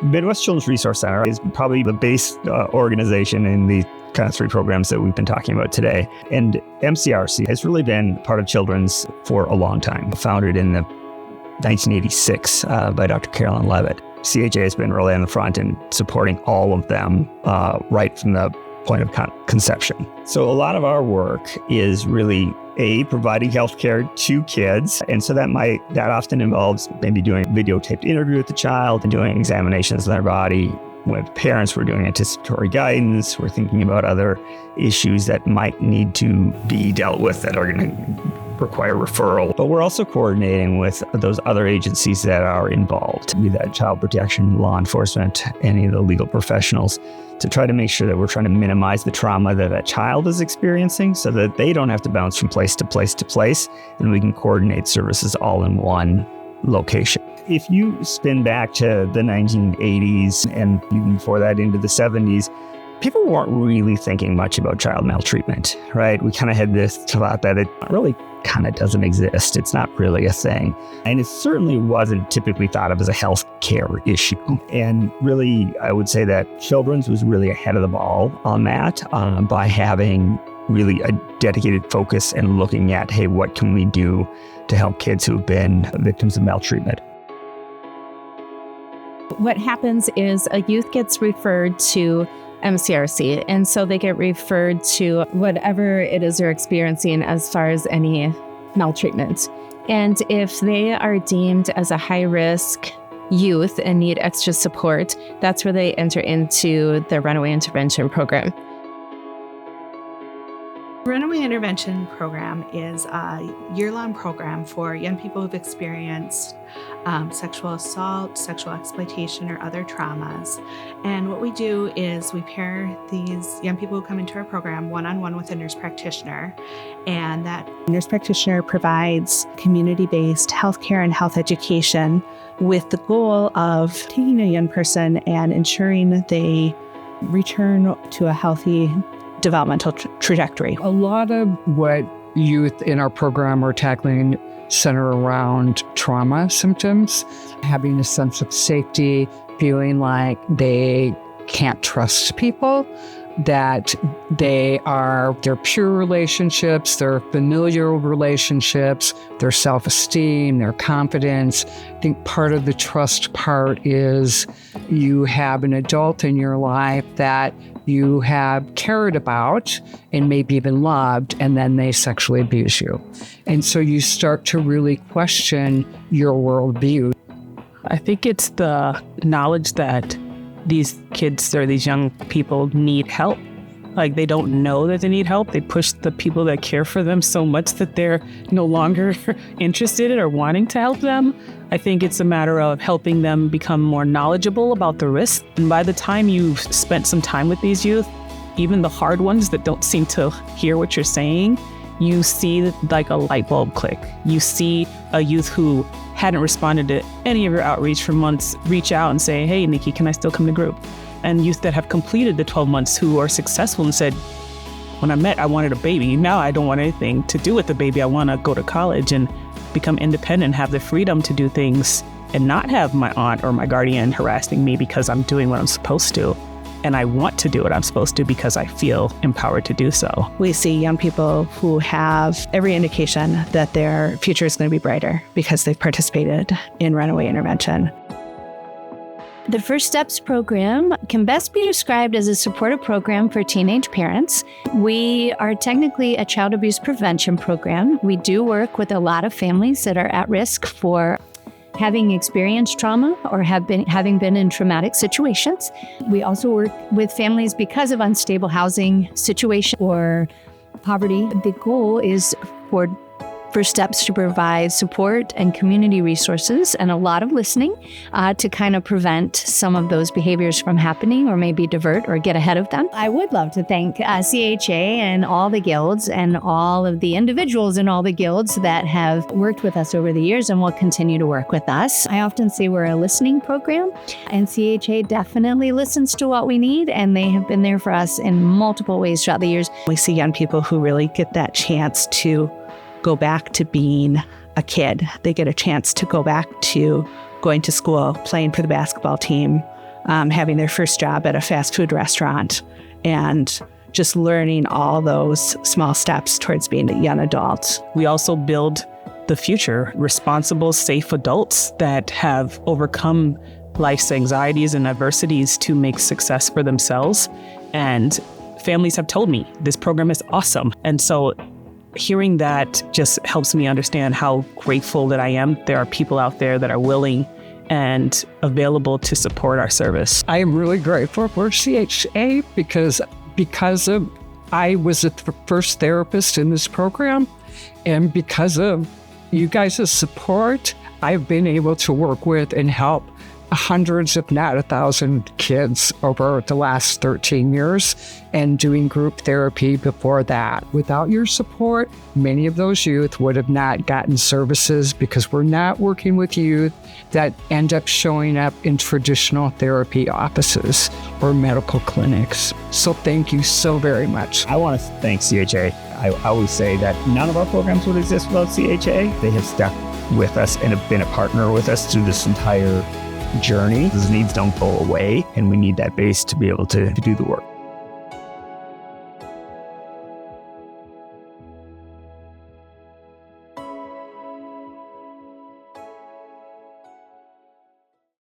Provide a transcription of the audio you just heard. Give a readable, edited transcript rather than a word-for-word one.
Midwest Children's Resource Center is probably the base organization in the kind of three programs that we've been talking about today. And MCRC has really been part of children's for a long time, founded in 1986 by Dr. Carolyn Levitt. CHA has been really on the front and supporting all of them right from the point of conception. So a lot of our work is really providing healthcare to kids. And so that often involves maybe doing a videotaped interview with the child and doing examinations of their body. With parents, we're doing anticipatory guidance. We're thinking about other issues that might need to be dealt with that are going to require referral. But we're also coordinating with those other agencies that are involved, be that child protection, law enforcement, any of the legal professionals, to try to make sure that we're trying to minimize the trauma that child is experiencing so that they don't have to bounce from place to place to place, and we can coordinate services all in one location. If you spin back to the 1980s and even before that into the 70s, people weren't really thinking much about child maltreatment, right? We kind of had this thought that it really kind of doesn't exist. It's not really a thing. And it certainly wasn't typically thought of as a health care issue. And really, I would say that Children's was really ahead of the ball on that by having really a dedicated focus and looking at, hey, what can we do to help kids who have been victims of maltreatment? What happens is a youth gets referred to MCRC, and so they get referred to whatever it is they're experiencing as far as any maltreatment. And if they are deemed as a high-risk youth and need extra support, that's where they enter into the Runaway Intervention Program. Runaway Intervention Program is a year-long program for young people who've experienced sexual assault, sexual exploitation, or other traumas. And what we do is we pair these young people who come into our program one-on-one with a nurse practitioner. And that nurse practitioner provides community-based healthcare and health education with the goal of taking a young person and ensuring they return to a healthy developmental trajectory. A lot of what youth in our program are tackling center around trauma symptoms, having a sense of safety, feeling like they can't trust people, that their pure relationships, their familial relationships, their self-esteem, their confidence. I think part of the trust part is you have an adult in your life that you have cared about and maybe even loved, and then they sexually abuse you. And so you start to really question your worldview. I think it's the knowledge that these kids or these young people need help. Like, they don't know that they need help. They push the people that care for them so much that they're no longer interested or wanting to help them. I think it's a matter of helping them become more knowledgeable about the risks. And by the time you've spent some time with these youth, even the hard ones that don't seem to hear what you're saying, you see like a light bulb click. You see a youth who hadn't responded to any of your outreach for months reach out and say, hey, Nikki, can I still come to group? And youth that have completed the 12 months who are successful and said, when I met, I wanted a baby. Now I don't want anything to do with the baby. I want to go to college and become independent, have the freedom to do things and not have my aunt or my guardian harassing me because I'm doing what I'm supposed to. And I want to do what I'm supposed to because I feel empowered to do so. We see young people who have every indication that their future is going to be brighter because they've participated in Runaway Intervention. The First Steps program can best be described as a supportive program for teenage parents. We are technically a child abuse prevention program. We do work with a lot of families that are at risk for having experienced trauma or having been in traumatic situations. We also work with families because of unstable housing situation or poverty. The goal is for First Steps to provide support and community resources and a lot of listening to kind of prevent some of those behaviors from happening or maybe divert or get ahead of them. I would love to thank CHA and all the guilds and all of the individuals in all the guilds that have worked with us over the years and will continue to work with us. I often say we're a listening program, and CHA definitely listens to what we need, and they have been there for us in multiple ways throughout the years. We see young people who really get that chance to go back to being a kid. They get a chance to go back to going to school, playing for the basketball team, having their first job at a fast food restaurant, and just learning all those small steps towards being a young adult. We also build the future, responsible, safe adults that have overcome life's anxieties and adversities to make success for themselves. And families have told me this program is awesome. And so hearing that just helps me understand how grateful that I am. There are people out there that are willing and available to support our service. I am really grateful for CHA because of I was the first therapist in this program, and because of you guys' support, I've been able to work with and help hundreds, if not 1,000 kids over the last 13 years and doing group therapy before that. Without your support, many of those youth would have not gotten services because we're not working with youth that end up showing up in traditional therapy offices or medical clinics. So thank you so very much. I want to thank CHA. I always say that none of our programs would exist without CHA. They have stuck with us and have been a partner with us through this entire journey. Those needs don't go away, and we need that base to be able to do the work.